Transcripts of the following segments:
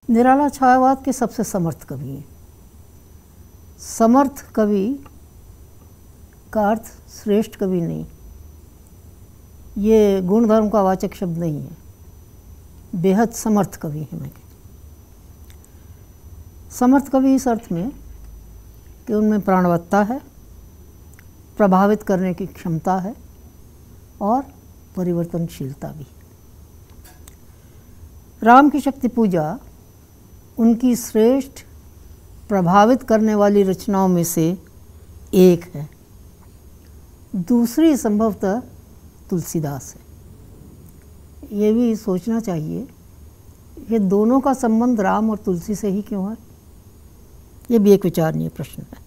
निराला छायावाद के सबसे समर्थ कवि हैं। समर्थ कवि का अर्थ श्रेष्ठ कवि नहीं, ये गुण धर्म का वाचक शब्द नहीं है, बेहद समर्थ कवि हैं। मैं समर्थ कवि इस अर्थ में कि उनमें प्राणवत्ता है, प्रभावित करने की क्षमता है और परिवर्तनशीलता भी। राम की शक्ति पूजा उनकी श्रेष्ठ प्रभावित करने वाली रचनाओं में से एक है। दूसरी संभवतः तुलसीदास है। ये भी सोचना चाहिए कि दोनों का संबंध राम और तुलसी से ही क्यों है। ये भी एक विचारणीय प्रश्न है।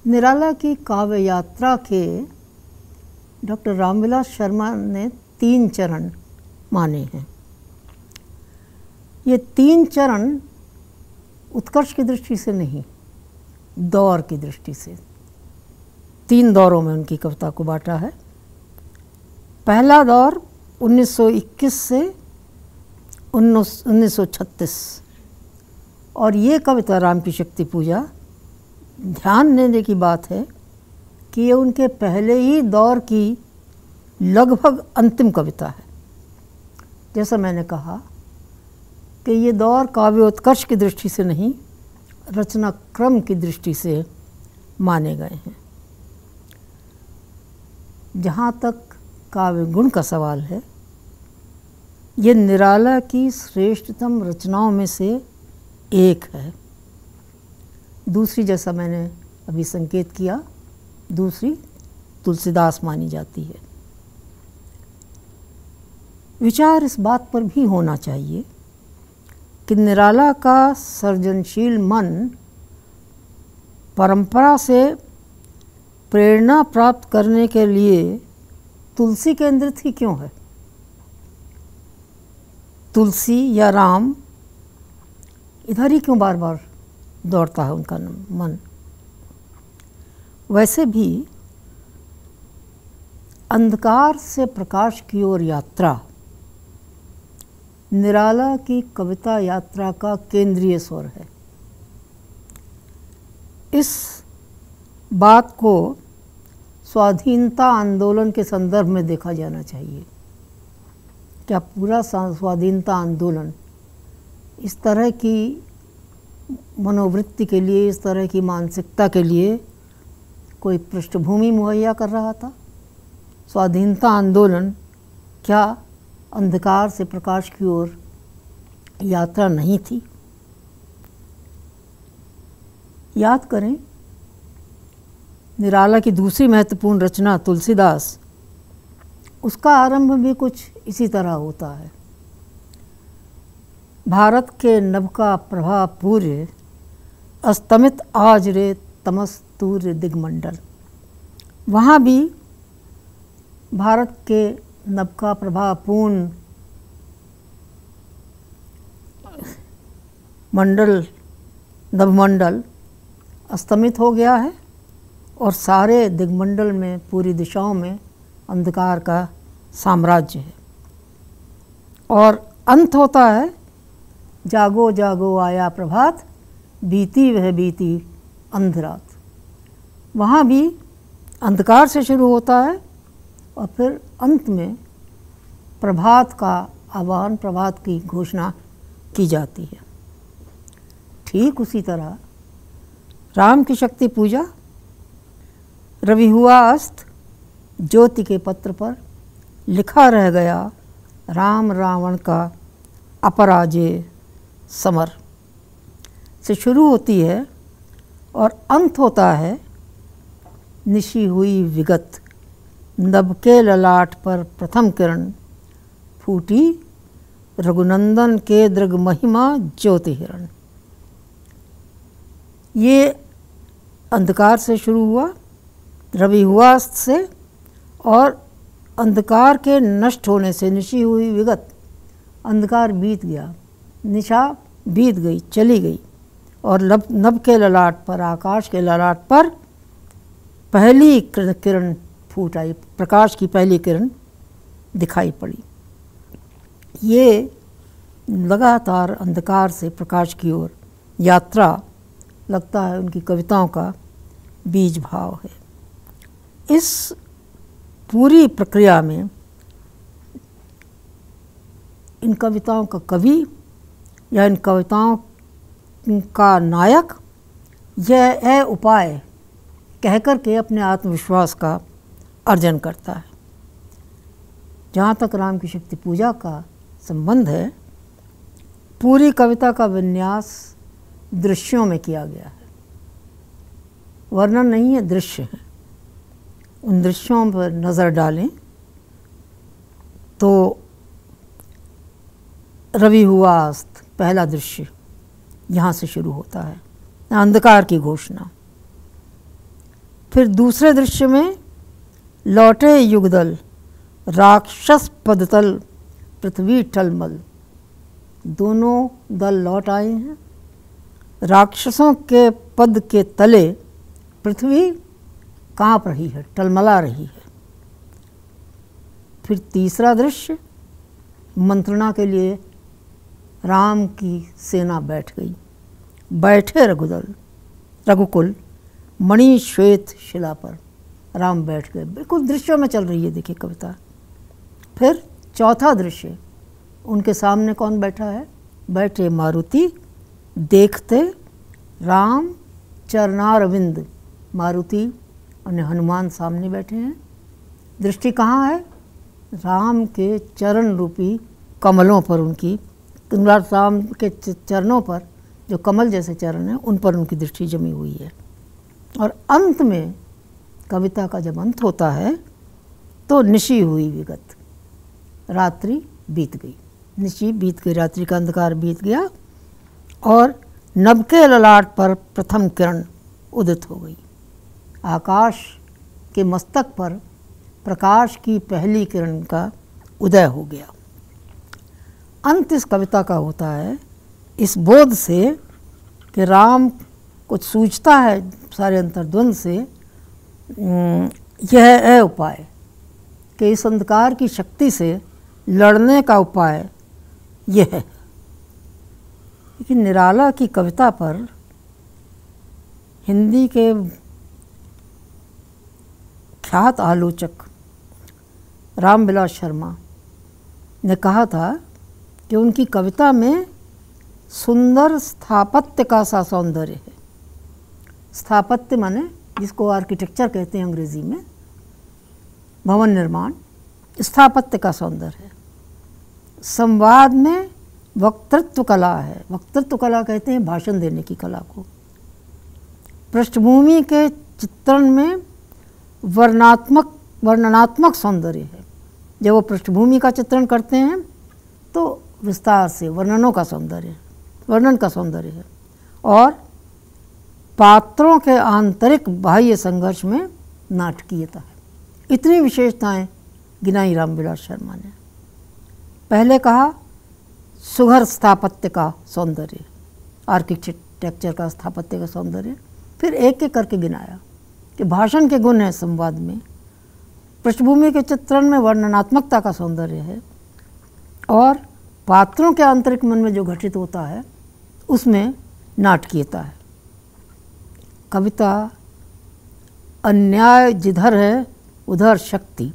निराला की काव्य यात्रा के डॉक्टर रामविलास शर्मा ने 3 चरण माने हैं। ये 3 चरण उत्कर्ष की दृष्टि से नहीं, दौर की दृष्टि से 3 दौरों में उनकी कविता को बांटा है। पहला दौर 1921 से 1936 और ये कविता राम की शक्ति पूजा, ध्यान देने की बात है कि ये उनके पहले ही दौर की लगभग अंतिम कविता है। जैसा मैंने कहा कि ये दौर काव्योत्कर्ष की दृष्टि से नहीं, रचना क्रम की दृष्टि से माने गए हैं। जहाँ तक काव्य गुण का सवाल है, ये निराला की श्रेष्ठतम रचनाओं में से एक है। दूसरी, जैसा मैंने अभी संकेत किया, दूसरी तुलसीदास मानी जाती है। विचार इस बात पर भी होना चाहिए कि निराला का सृजनशील मन परंपरा से प्रेरणा प्राप्त करने के लिए तुलसी केंद्रित ही क्यों है। तुलसी या राम इधर ही क्यों बार बार दौड़ता है उनका मन। वैसे भी अंधकार से प्रकाश की ओर यात्रा निराला की कविता यात्रा का केंद्रीय स्वर है। इस बात को स्वाधीनता आंदोलन के संदर्भ में देखा जाना चाहिए। क्या पूरा स्वाधीनता आंदोलन इस तरह की मनोवृत्ति के लिए, इस तरह की मानसिकता के लिए कोई पृष्ठभूमि मुहैया कर रहा था? स्वाधीनता आंदोलन क्या अंधकार से प्रकाश की ओर यात्रा नहीं थी? याद करें, निराला की दूसरी महत्वपूर्ण रचना तुलसीदास, उसका आरंभ भी कुछ इसी तरह होता है। भारत के नभ का प्रभा पूर्य, अस्तमित आज रे तमस तूर्य दिग्मंडल। वहाँ भी भारत के नभ का प्रभापूर्ण मंडल, नभमंडल अस्तमित हो गया है और सारे दिग्मंडल में, पूरी दिशाओं में अंधकार का साम्राज्य है। और अंत होता है, जागो जागो आया प्रभात, बीती वह बीती अंधरात। वहाँ भी अंधकार से शुरू होता है और फिर अंत में प्रभात का आह्वान, प्रभात की घोषणा की जाती है। ठीक उसी तरह राम की शक्ति पूजा, रवि हुआ अस्त, ज्योति के पत्र पर लिखा रह गया राम रावण का अपराजय समर से शुरू होती है और अंत होता है, निशी हुई विगत, नभ के ललाट पर प्रथम किरण, फूटी रघुनंदन के दृग महिमा ज्योति हिरण। ये अंधकार से शुरू हुआ, रवि हुआ अस्त से, और अंधकार के नष्ट होने से, निशी हुई विगत, अंधकार बीत गया, निशा बीत गई, चली गई, और नभ के ललाट पर, आकाश के ललाट पर पहली किरण फूट आई, प्रकाश की पहली किरण दिखाई पड़ी। ये लगातार अंधकार से प्रकाश की ओर यात्रा लगता है उनकी कविताओं का बीज भाव है। इस पूरी प्रक्रिया में इन कविताओं का कवि या इन कविताओं का नायक यह उपाय कहकर के अपने आत्मविश्वास का अर्जन करता है। जहाँ तक राम की शक्ति पूजा का संबंध है, पूरी कविता का विन्यास दृश्यों में किया गया है। वर्णन नहीं है, दृश्य है। उन दृश्यों पर नज़र डालें तो रवि हुआ अस्त, पहला दृश्य यहाँ से शुरू होता है, अंधकार की घोषणा। फिर दूसरे दृश्य में लौटे युगदल, राक्षस पदतल, पृथ्वी टलमल। दोनों दल लौट आए हैं। राक्षसों के पद के तले पृथ्वी काँप रही है, टलमला रही है। फिर तीसरा दृश्य, मंत्रणा के लिए राम की सेना बैठ गई। बैठे रघुकुल मणि श्वेत शिला पर, राम बैठ गए। बिल्कुल दृश्यों में चल रही है, देखिए कविता। फिर चौथा दृश्य, उनके सामने कौन बैठा है? बैठे मारुति, देखते राम चरणारविंद। मारुति और हनुमान सामने बैठे हैं। दृष्टि कहाँ है? राम के चरण रूपी कमलों पर, उनकी राम के चरणों पर, जो कमल जैसे चरण हैं, उन पर उनकी दृष्टि जमी हुई है। और अंत में कविता का जब अंत होता है तो निशी हुई विगत, रात्रि बीत गई। निशी बीत गई, रात्रि का अंधकार बीत गया और नभ के ललाट पर प्रथम किरण उदित हो गई। आकाश के मस्तक पर प्रकाश की पहली किरण का उदय हो गया। अंत इस कविता का होता है इस बोध से कि राम कुछ सूझता है सारे अंतर्द्वंद से, यह है उपाय कि इस अंधकार की शक्ति से लड़ने का उपाय यह है। लेकिन निराला की कविता पर हिंदी के ख्यात आलोचक रामविलास शर्मा ने कहा था कि उनकी कविता में सुंदर स्थापत्य का सा सौंदर्य है। स्थापत्य माने जिसको आर्किटेक्चर कहते हैं अंग्रेजी में, भवन निर्माण, स्थापत्य का सौंदर्य है। संवाद में वक्तृत्व कला है। वक्तृत्व कला कहते हैं भाषण देने की कला को। पृष्ठभूमि के चित्रण में वर्णनात्मक सौंदर्य है। जब वो पृष्ठभूमि का चित्रण करते हैं तो विस्तार से वर्णन का सौंदर्य है। और पात्रों के आंतरिक बाह्य संघर्ष में नाटकीयता है। इतनी विशेषताएं गिनाई रामविलास शर्मा ने। पहले कहा सुघर स्थापत्य का सौंदर्य, आर्किटेक्चर का स्थापत्य का सौंदर्य। फिर एक एक करके गिनाया कि भाषण के गुण हैं संवाद में, पृष्ठभूमि के चित्रण में वर्णनात्मकता का सौंदर्य है, और पात्रों के आंतरिक मन में जो घटित होता है उसमें नाटकीयता है। कविता अन्याय जिधर है उधर शक्ति,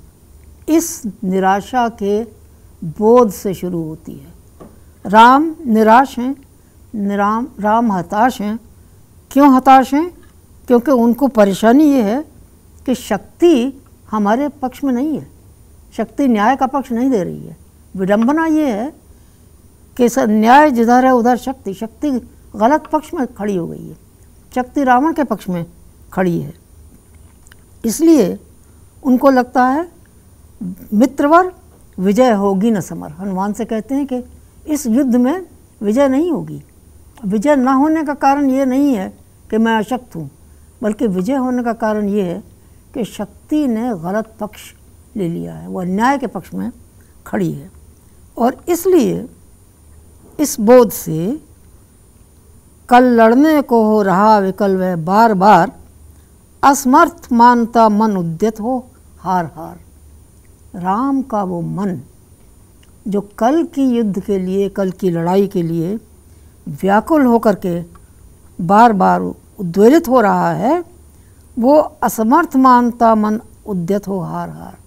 इस निराशा के बोध से शुरू होती है। राम निराश हैं, राम हताश हैं। क्यों हताश हैं? क्योंकि उनको परेशानी ये है कि शक्ति हमारे पक्ष में नहीं है, शक्ति न्याय का पक्ष नहीं दे रही है। विडंबना ये है कि न्याय जिधर है उधर शक्ति गलत पक्ष में खड़ी हो गई है, शक्ति रावण के पक्ष में खड़ी है। इसलिए उनको लगता है मित्रवर विजय होगी न समर। हनुमान से कहते हैं कि इस युद्ध में विजय नहीं होगी। विजय ना होने का कारण ये नहीं है कि मैं अशक्त हूँ, बल्कि विजय होने का कारण ये है कि शक्ति ने गलत पक्ष ले लिया है, वह न्याय के पक्ष में खड़ी है। और इसलिए इस बोध से कल लड़ने को हो रहा विकल वह बार बार, असमर्थ मानता मन उद्यत हो हार हार। राम का वो मन जो कल की युद्ध के लिए, कल की लड़ाई के लिए व्याकुल होकर के बार बार उद्वेलित हो रहा है, वो असमर्थ मानता मन उद्यत हो हार हार।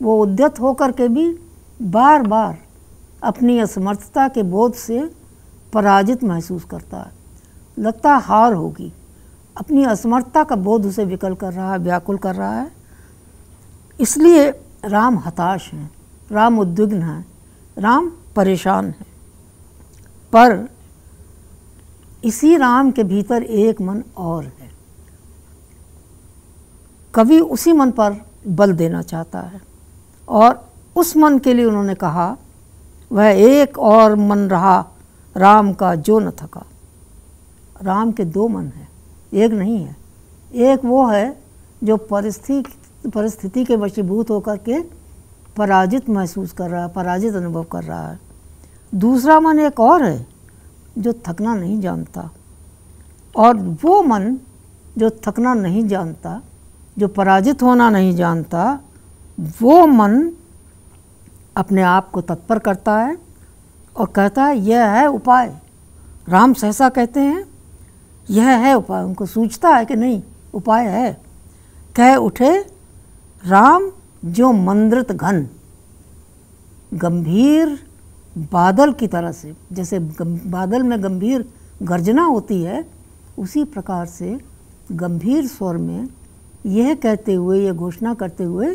वो उद्यत होकर के भी बार बार अपनी असमर्थता के बोध से पराजित महसूस करता है, लगता है हार होगी। अपनी असमर्थता का बोध उसे विकल कर रहा है, व्याकुल कर रहा है। इसलिए राम हताश हैं, राम उद्विग्न हैं, राम परेशान हैं। पर इसी राम के भीतर एक मन और है। कवि उसी मन पर बल देना चाहता है और उस मन के लिए उन्होंने कहा, वह एक और मन रहा राम का जो न थका। राम के दो मन हैं, एक नहीं है। एक वो है जो परिस्थिति के वशीभूत होकर के पराजित महसूस कर रहा है, पराजित अनुभव कर रहा है। दूसरा मन एक और है जो थकना नहीं जानता। और वो मन जो थकना नहीं जानता, जो पराजित होना नहीं जानता, वो मन अपने आप को तत्पर करता है और कहता है यह है उपाय। राम सहसा कहते हैं यह है उपाय। उनको सूझता है कि नहीं उपाय है। कह उठे राम जो मंद्रित घन, गंभीर बादल की तरह से, जैसे बादल में गंभीर गर्जना होती है, उसी प्रकार से गंभीर स्वर में यह कहते हुए, यह घोषणा करते हुए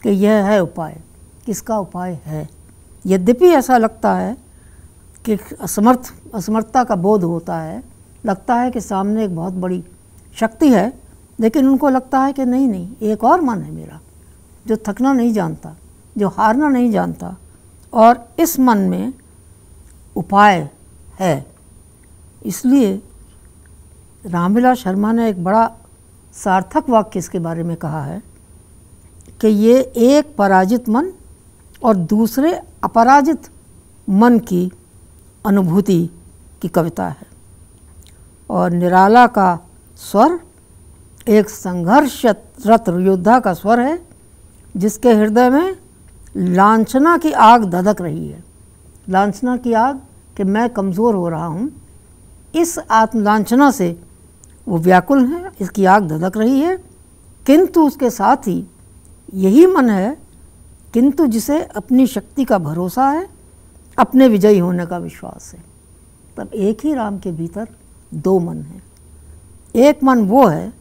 कि यह है उपाय। किसका उपाय है? यद्यपि ऐसा लगता है कि असमर्थता का बोध होता है, लगता है कि सामने एक बहुत बड़ी शक्ति है, लेकिन उनको लगता है कि नहीं, एक और मन है मेरा जो थकना नहीं जानता, जो हारना नहीं जानता, और इस मन में उपाय है। इसलिए रामविलास शर्मा ने एक बड़ा सार्थक वाक्य इसके बारे में कहा है कि ये एक पराजित मन और दूसरे अपराजित मन की अनुभूति की कविता है। और निराला का स्वर एक संघर्षरत योद्धा का स्वर है, जिसके हृदय में लांछना की आग धधक रही है। लांछना की आग कि मैं कमज़ोर हो रहा हूँ, इस आत्मलांछना से वो व्याकुल है, इसकी आग धधक रही है। किंतु उसके साथ ही यही मन है, किंतु जिसे अपनी शक्ति का भरोसा है, अपने विजयी होने का विश्वास है। तब एक ही राम के भीतर दो मन हैं। एक मन वो है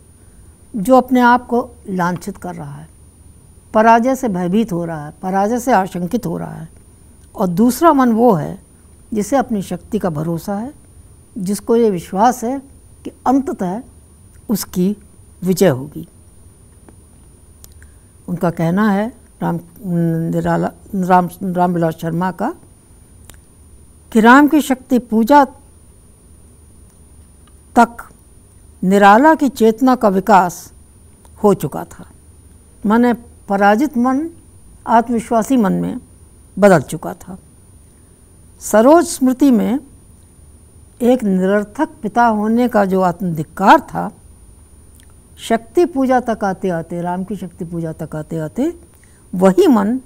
जो अपने आप को लांछित कर रहा है, पराजय से भयभीत हो रहा है, पराजय से आशंकित हो रहा है। और दूसरा मन वो है जिसे अपनी शक्ति का भरोसा है, जिसको ये विश्वास है कि अंततः उसकी विजय होगी। उनका कहना है रामविलास शर्मा का कि राम की शक्ति पूजा तक निराला की चेतना का विकास हो चुका था। माने पराजित मन आत्मविश्वासी मन में बदल चुका था। सरोज स्मृति में एक निरर्थक पिता होने का जो आत्मधिक्कार था, शक्ति पूजा तक आते आते, राम की शक्ति पूजा तक आते आते, वही मन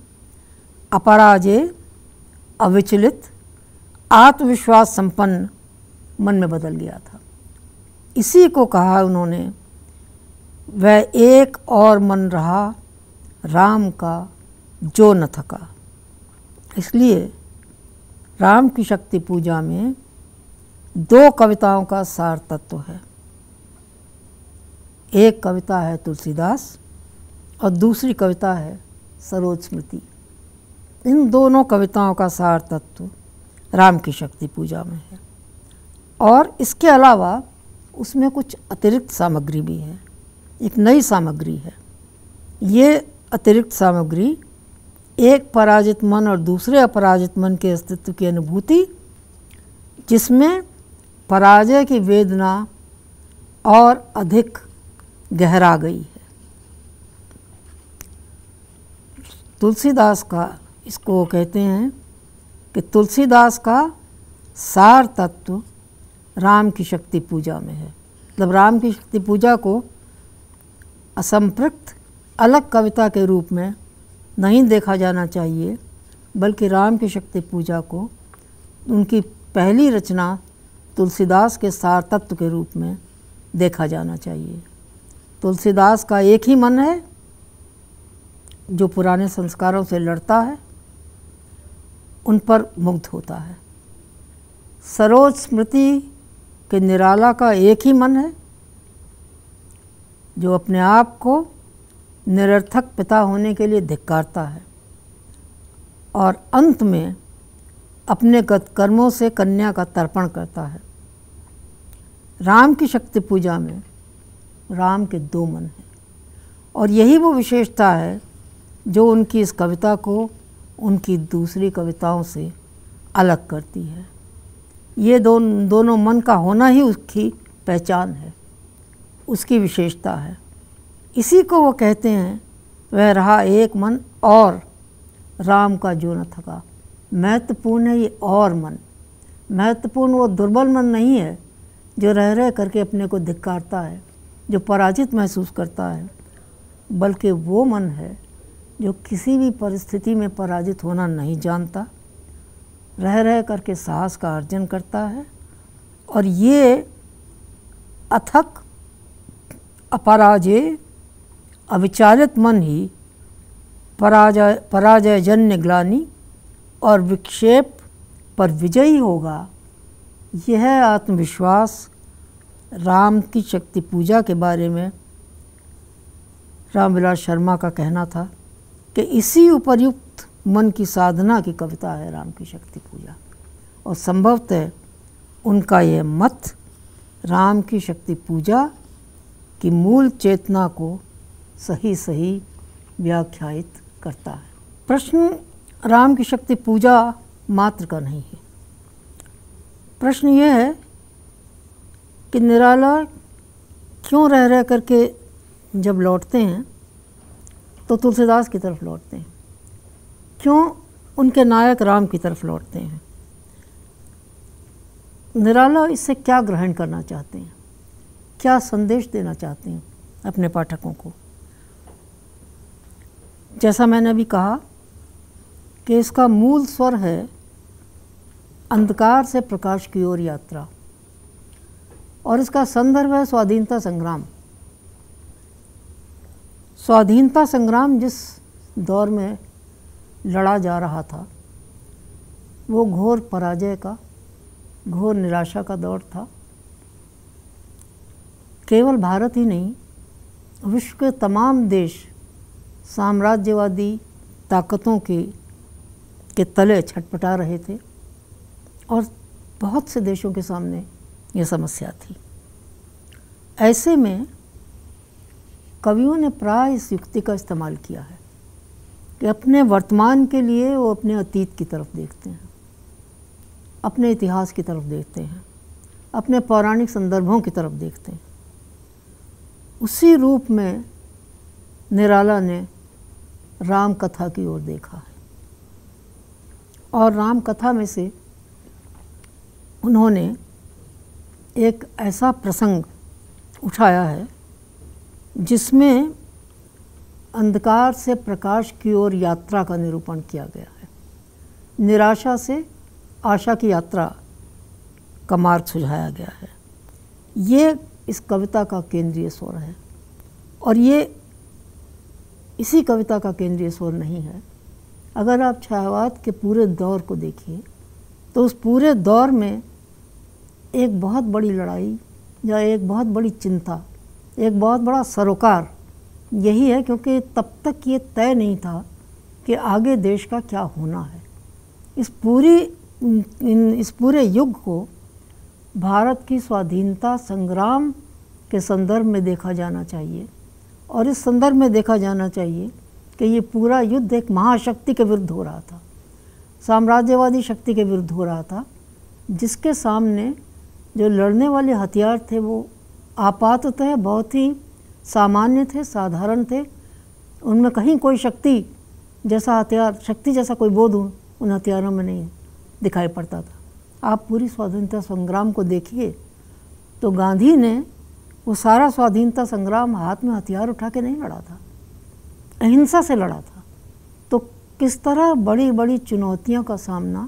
अपराजय, अविचलित, आत्मविश्वास संपन्न मन में बदल गया था। इसी को कहा उन्होंने, वह एक और मन रहा राम का जो न थका। इसलिए राम की शक्ति पूजा में दो कविताओं का सार तत्व है। एक कविता है तुलसीदास और दूसरी कविता है सरोज स्मृति। इन दोनों कविताओं का सार तत्व राम की शक्ति पूजा में है। और इसके अलावा उसमें कुछ अतिरिक्त सामग्री भी है, एक नई सामग्री है। ये अतिरिक्त सामग्री एक पराजित मन और दूसरे अपराजित मन के अस्तित्व की अनुभूति, जिसमें पराजय की वेदना और अधिक गहरा गई है। तुलसीदास का, इसको कहते हैं कि तुलसीदास का सार तत्व राम की शक्ति पूजा में है। मतलब राम की शक्ति पूजा को असंपृक्त अलग कविता के रूप में नहीं देखा जाना चाहिए, बल्कि राम की शक्ति पूजा को उनकी पहली रचना तुलसीदास के सार तत्व के रूप में देखा जाना चाहिए। तुलसीदास का एक ही मन है जो पुराने संस्कारों से लड़ता है, उन पर मुग्ध होता है। सरोज स्मृति के निराला का एक ही मन है जो अपने आप को निरर्थक पिता होने के लिए धिक्कारता है और अंत में अपने कर्मों से कन्या का तर्पण करता है। राम की शक्ति पूजा में राम के दो मन हैं और यही वो विशेषता है जो उनकी इस कविता को उनकी दूसरी कविताओं से अलग करती है। ये दोनों मन का होना ही उसकी पहचान है, उसकी विशेषता है। इसी को वो कहते हैं, वह रहा एक मन और राम का जो न थका। महत्वपूर्ण है ये और मन। महत्वपूर्ण वो दुर्बल मन नहीं है जो रह करके अपने को धिक्कारता है, जो पराजित महसूस करता है, बल्कि वो मन है जो किसी भी परिस्थिति में पराजित होना नहीं जानता, रह करके साहस का अर्जन करता है। और ये अथक अपराजय अविचालित मन ही पराजयजन्य ग्लानि और विक्षेप पर विजयी होगा। यह आत्मविश्वास राम की शक्ति पूजा के बारे में रामविलास शर्मा का कहना था कि इसी उपर्युक्त मन की साधना की कविता है राम की शक्ति पूजा। और संभवतः उनका यह मत राम की शक्ति पूजा की मूल चेतना को सही व्याख्यायित करता है। प्रश्न राम की शक्ति पूजा मात्र का नहीं है। प्रश्न यह है कि निराला क्यों रह करके जब लौटते हैं तो तुलसीदास की तरफ लौटते हैं, क्यों उनके नायक राम की तरफ लौटते हैं। निराला इससे क्या ग्रहण करना चाहते हैं, क्या संदेश देना चाहते हैं अपने पाठकों को। जैसा मैंने अभी कहा कि इसका मूल स्वर है अंधकार से प्रकाश की ओर यात्रा, और इसका संदर्भ है स्वाधीनता संग्राम। स्वाधीनता संग्राम जिस दौर में लड़ा जा रहा था वो घोर पराजय का, घोर निराशा का दौर था। केवल भारत ही नहीं, विश्व के तमाम देश साम्राज्यवादी ताकतों के तले छटपटा रहे थे और बहुत से देशों के सामने ये समस्या थी। ऐसे में कवियों ने प्राय इस युक्ति का इस्तेमाल किया है कि अपने वर्तमान के लिए वो अपने अतीत की तरफ देखते हैं, अपने इतिहास की तरफ देखते हैं, अपने पौराणिक संदर्भों की तरफ देखते हैं। उसी रूप में निराला ने राम कथा की ओर देखा है और राम कथा में से उन्होंने एक ऐसा प्रसंग उठाया है जिसमें अंधकार से प्रकाश की ओर यात्रा का निरूपण किया गया है। निराशा से आशा की यात्रा का मार्ग सुझाया गया है। ये इस कविता का केंद्रीय स्वर है और ये इसी कविता का केंद्रीय स्वर नहीं है। अगर आप छायावाद के पूरे दौर को देखिए तो उस पूरे दौर में एक बहुत बड़ी लड़ाई या एक बहुत बड़ी चिंता, एक बहुत बड़ा सरोकार यही है, क्योंकि तब तक ये तय नहीं था कि आगे देश का क्या होना है। इस पूरे युग को भारत की स्वाधीनता संग्राम के संदर्भ में देखा जाना चाहिए और इस संदर्भ में देखा जाना चाहिए कि ये पूरा युद्ध एक महाशक्ति के विरुद्ध हो रहा था, साम्राज्यवादी शक्ति के विरुद्ध हो रहा था, जिसके सामने जो लड़ने वाले हथियार थे वो आपाततः बहुत ही सामान्य थे, साधारण थे। उनमें कहीं कोई शक्ति जैसा हथियार, शक्ति जैसा कोई बोध उन हथियारों में नहीं दिखाई पड़ता था। आप पूरी स्वाधीनता संग्राम को देखिए तो गांधी ने वो सारा स्वाधीनता संग्राम हाथ में हथियार उठा के नहीं लड़ा था, अहिंसा से लड़ा था। तो किस तरह बड़ी बड़ी चुनौतियों का सामना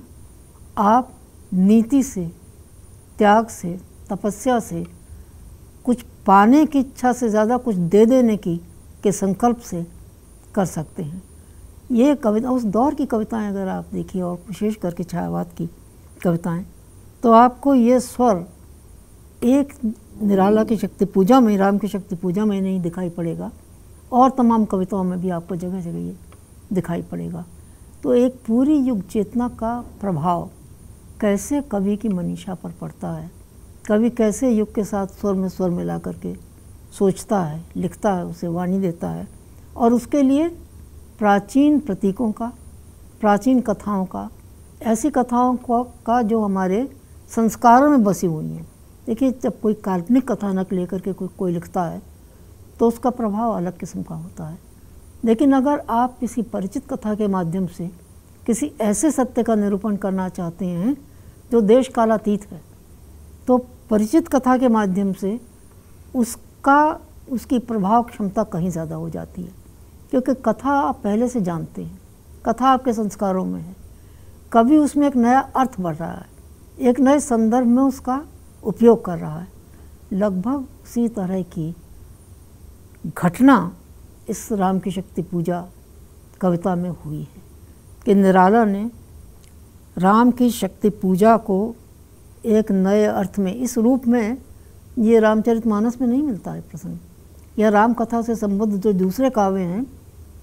आप नीति से, त्याग से, तपस्या से, कुछ पाने की इच्छा से ज़्यादा कुछ दे देने के संकल्प से कर सकते हैं। ये कविता उस दौर की कविताएं अगर आप देखिए, और विशेष करके छायावाद की कविताएं, तो आपको ये स्वर एक निराला की शक्ति पूजा में, राम की शक्ति पूजा में नहीं दिखाई पड़ेगा, और तमाम कविताओं में भी आपको जगह जगह ये दिखाई पड़ेगा। तो एक पूरी युग चेतना का प्रभाव कैसे कवि की मनीषा पर पड़ता है, कवि कैसे युग के साथ स्वर में स्वर मिला करके सोचता है, लिखता है, उसे वाणी देता है, और उसके लिए प्राचीन प्रतीकों का, प्राचीन कथाओं का, ऐसी कथाओं का जो हमारे संस्कारों में बसी हुई हैं। देखिए, जब कोई काल्पनिक कथानक लेकर के कोई लिखता है तो उसका प्रभाव अलग किस्म का होता है, लेकिन अगर आप किसी परिचित कथा के माध्यम से किसी ऐसे सत्य का निरूपण करना चाहते हैं जो देश कालातीत है, तो परिचित कथा के माध्यम से उसकी प्रभाव क्षमता कहीं ज़्यादा हो जाती है, क्योंकि कथा आप पहले से जानते हैं, कथा आपके संस्कारों में है। कवि उसमें एक नया अर्थ बढ़ रहा है, एक नए संदर्भ में उसका उपयोग कर रहा है। लगभग उसी तरह की घटना इस राम की शक्ति पूजा कविता में हुई है कि निराला ने राम की शक्ति पूजा को एक नए अर्थ में, इस रूप में ये रामचरितमानस में नहीं मिलता है प्रसंग, या राम कथा से संबद्ध जो दूसरे काव्य हैं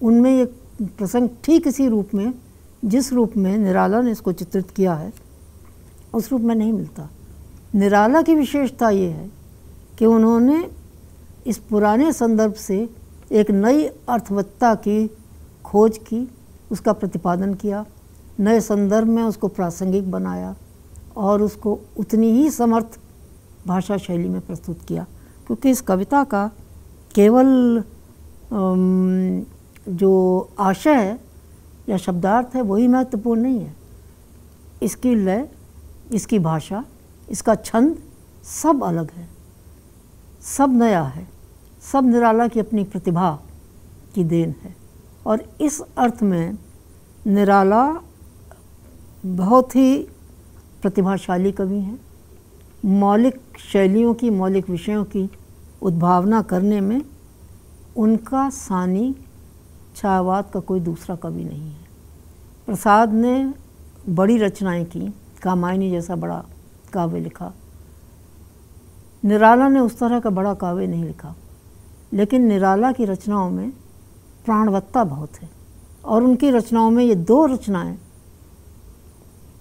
उनमें ये प्रसंग ठीक इसी रूप में, जिस रूप में निराला ने इसको चित्रित किया है, उस रूप में नहीं मिलता। निराला की विशेषता ये है कि उन्होंने इस पुराने संदर्भ से एक नई अर्थवत्ता की खोज की, उसका प्रतिपादन किया, नए संदर्भ में उसको प्रासंगिक बनाया और उसको उतनी ही समर्थ भाषा शैली में प्रस्तुत किया। क्योंकि इस कविता का केवल जो आशय है या शब्दार्थ है वही महत्वपूर्ण नहीं है, इसकी लय, इसकी भाषा, इसका छंद सब अलग है, सब नया है, सब निराला की अपनी प्रतिभा की देन है। और इस अर्थ में निराला बहुत ही प्रतिभाशाली कवि हैं। मौलिक शैलियों की, मौलिक विषयों की उद्भावना करने में उनका सानी छायावाद का कोई दूसरा कवि नहीं है। प्रसाद ने बड़ी रचनाएं की, कामायनी जैसा बड़ा काव्य लिखा, निराला ने उस तरह का बड़ा काव्य नहीं लिखा, लेकिन निराला की रचनाओं में प्राणवत्ता बहुत है। और उनकी रचनाओं में ये दो रचनाएं,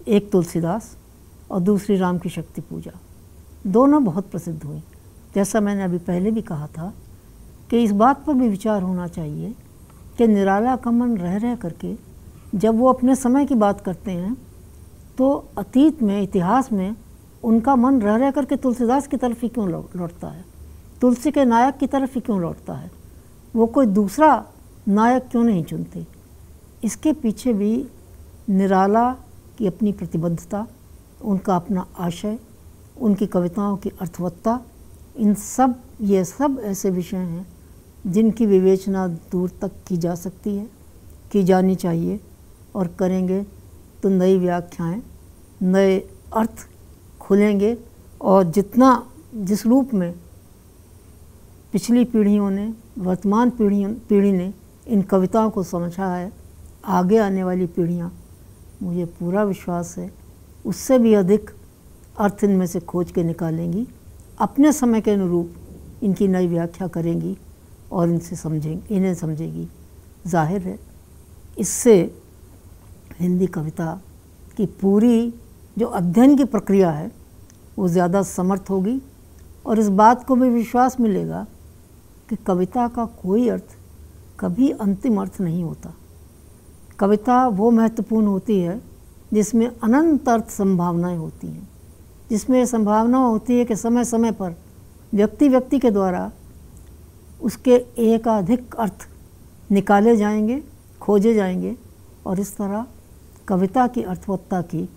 एक तुलसीदास और दूसरी राम की शक्ति पूजा, दोनों बहुत प्रसिद्ध हुई। जैसा मैंने अभी पहले भी कहा था कि इस बात पर भी विचार होना चाहिए कि निराला का मन रह रह करके जब वो अपने समय की बात करते हैं तो अतीत में, इतिहास में उनका मन रह रह करके तुलसीदास की तरफ ही क्यों लौटता है, तुलसी के नायक की तरफ ही क्यों लौटता है, वो कोई दूसरा नायक क्यों नहीं चुनते। इसके पीछे भी निराला की अपनी प्रतिबद्धता, उनका अपना आशय, उनकी कविताओं की अर्थवत्ता, ये सब ऐसे विषय हैं जिनकी विवेचना दूर तक की जा सकती है, की जानी चाहिए, और करेंगे तो नई व्याख्याएं, नए अर्थ खुलेंगे। और जिस रूप में पिछली पीढ़ियों ने, वर्तमान पीढ़ी ने इन कविताओं को समझा है, आगे आने वाली पीढ़ियां, मुझे पूरा विश्वास है, उससे भी अधिक अर्थ इनमें से खोज के निकालेंगी, अपने समय के अनुरूप इनकी नई व्याख्या करेंगी और इन्हें समझेगी। जाहिर है इससे हिंदी कविता की पूरी जो अध्ययन की प्रक्रिया है वो ज़्यादा समर्थ होगी, और इस बात को भी विश्वास मिलेगा कि कविता का कोई अर्थ कभी अंतिम अर्थ नहीं होता। कविता वो महत्वपूर्ण होती है जिसमें अनंत अर्थ संभावनाएं होती हैं, जिसमें ये संभावना होती है कि समय समय पर व्यक्ति के द्वारा उसके एकाधिक अर्थ निकाले जाएंगे, खोजे जाएंगे, और इस तरह कविता की अर्थवत्ता की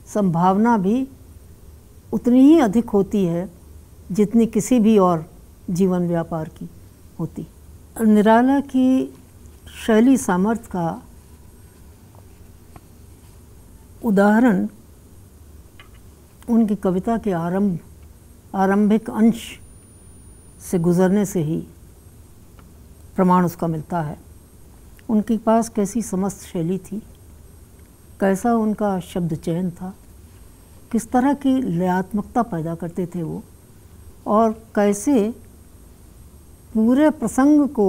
संभावना भी उतनी ही अधिक होती है जितनी किसी भी और जीवन व्यापार की होती। निराला की शैली सामर्थ्य का उदाहरण उनकी कविता के आरंभिक अंश से गुजरने से ही प्रमाण उसका मिलता है। उनके पास कैसी समस्त शैली थी, कैसा उनका शब्द चयन था, किस तरह की लयात्मकता पैदा करते थे वो, और कैसे पूरे प्रसंग को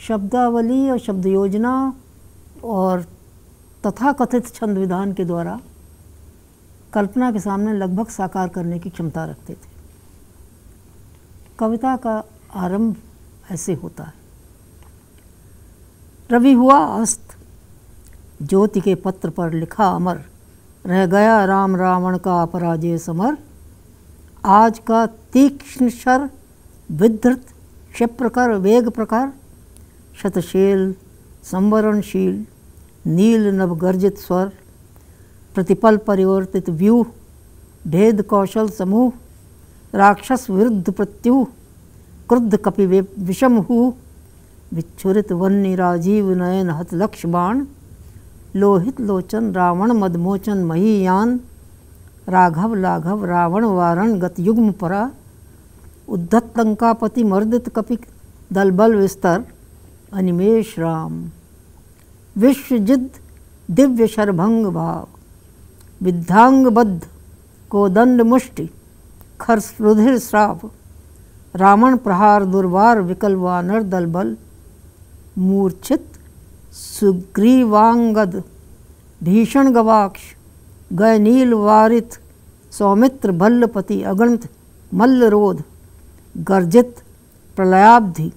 शब्दावली और शब्द योजना और तथाकथित छंद विधान के द्वारा कल्पना के सामने लगभग साकार करने की क्षमता रखते थे। कविता का आरंभ ऐसे होता है। रवि हुआ अस्त, ज्योति के पत्र पर लिखा अमर, रह गया राम रावण का अपराजय समर। आज का तीक्ष्ण शर विधृत क्षिप्र कर वेग प्रकार, शतशैल संवरणशील नील नभ गर्जित स्वर। प्रतिपल परिवर्तित व्यूह, भेद कौशल समूह, राक्षस विरुद्ध प्रत्युह, क्रुद्ध कपि विषम हूँ। विच्छुरित वन्य राजीव नयन हत लक्ष्य बाण, लोहित लोचन रावण मदमोचन महीयान। राघव लाघव रावण वारण गत युग्म परा, उद्धत लंकापति मर्दित कपि दलबल विस्तर। अनिमेष राम विश्वजिद दिव्य शरभंग भाव, विद्धांगबद्ध कोदंड मुष्टि खर्ष रुधिर श्राप। रावण प्रहार दुर्वार विकल वानर दलबल, मूर्छित सुग्रीवांगद भीषण गवाक्ष। गय नील वारित सौमित्र भल्लपति अगणित मल्लरोध। गर्जित प्रलयाब्धि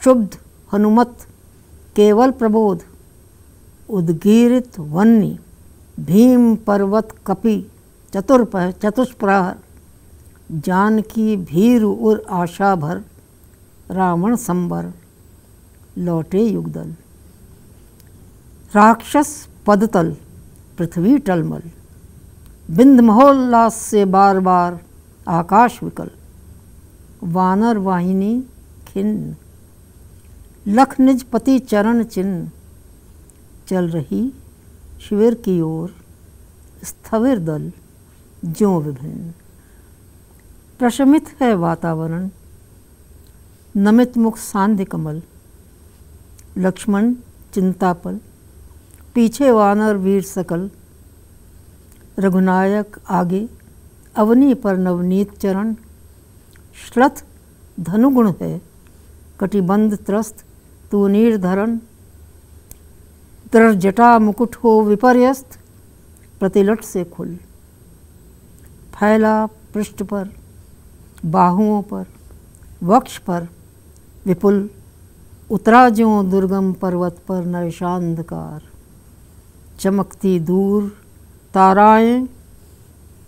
शुद्ध हनुमत केवल प्रबोध। उद्गीरित वन्नी भीम पर्वत कपि चतुष्प्रहर। जानकी भीर उर आशा भर, रावण संबर लौटे युगदल। राक्षस पदतल पृथ्वी टलमल, बिंद महोल्लास से बार बार आकाश विकल। वानर वाहिनी खिन्न, लख निज पति चरण चिन्ह। चल रही शिविर की ओर स्थविर दल ज्यों विभिन्न। प्रशमित है वातावरण, नमित मुख सांध्य कमल। लक्ष्मण चिंतापल, पीछे वानर वीर सकल। रघुनायक आगे, अवनी पर नवनीत चरण। श्लथ धनुगुण है, कटिबंध त्रस्त तू निर्धरण। दृढ़ जटा मुकुट हो विपर्यस्त, प्रतिलट से खुल। फैला पृष्ठ पर, बाहुओं पर, वक्ष पर विपुल। उतरा ज्यों दुर्गम पर्वत पर नैशांधकार। चमकती दूर ताराएं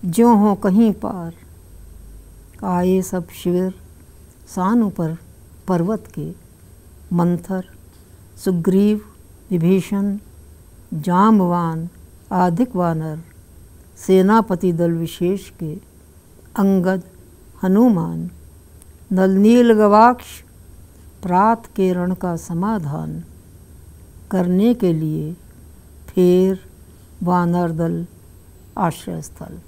ज्यों हो कहीं पार। आए सब शिविर सानु पर पर्वत के। मंथर सुग्रीव विभीषण जाम्बवान आधिक वानर। सेनापति दल विशेष के अंगद हनुमान। नलनील गवाक्ष प्रात के रण का समाधान करने के लिए फिर वानर दल आश्रय स्थल।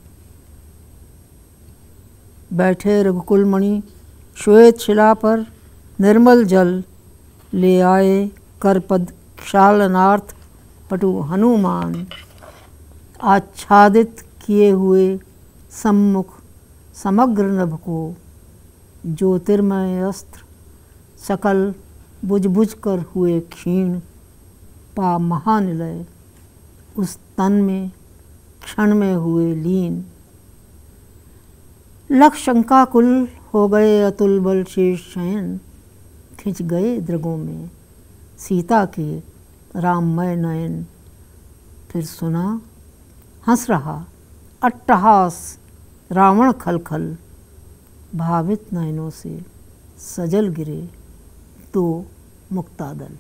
बैठे रघुकुलमणि श्वेत शिला पर, निर्मल जल ले आए करपद क्षालनार्थ पटु हनुमान। आच्छादित किए हुए सम्मुख समग्र नभ को। ज्योतिर्मय अस्त्र सकल बुझ बुझ कर हुए क्षीण। पा महानिलय उस तन में क्षण में हुए लीन। लख शंकाकुल हो गए अतुल बल शेष शयन। खिंच गए दृगों में सीता के राममय नयन। फिर सुना हंस रहा अट्टहास रावण खलखल। भावित नयनों से सजल गिरे दो मुक्तादल।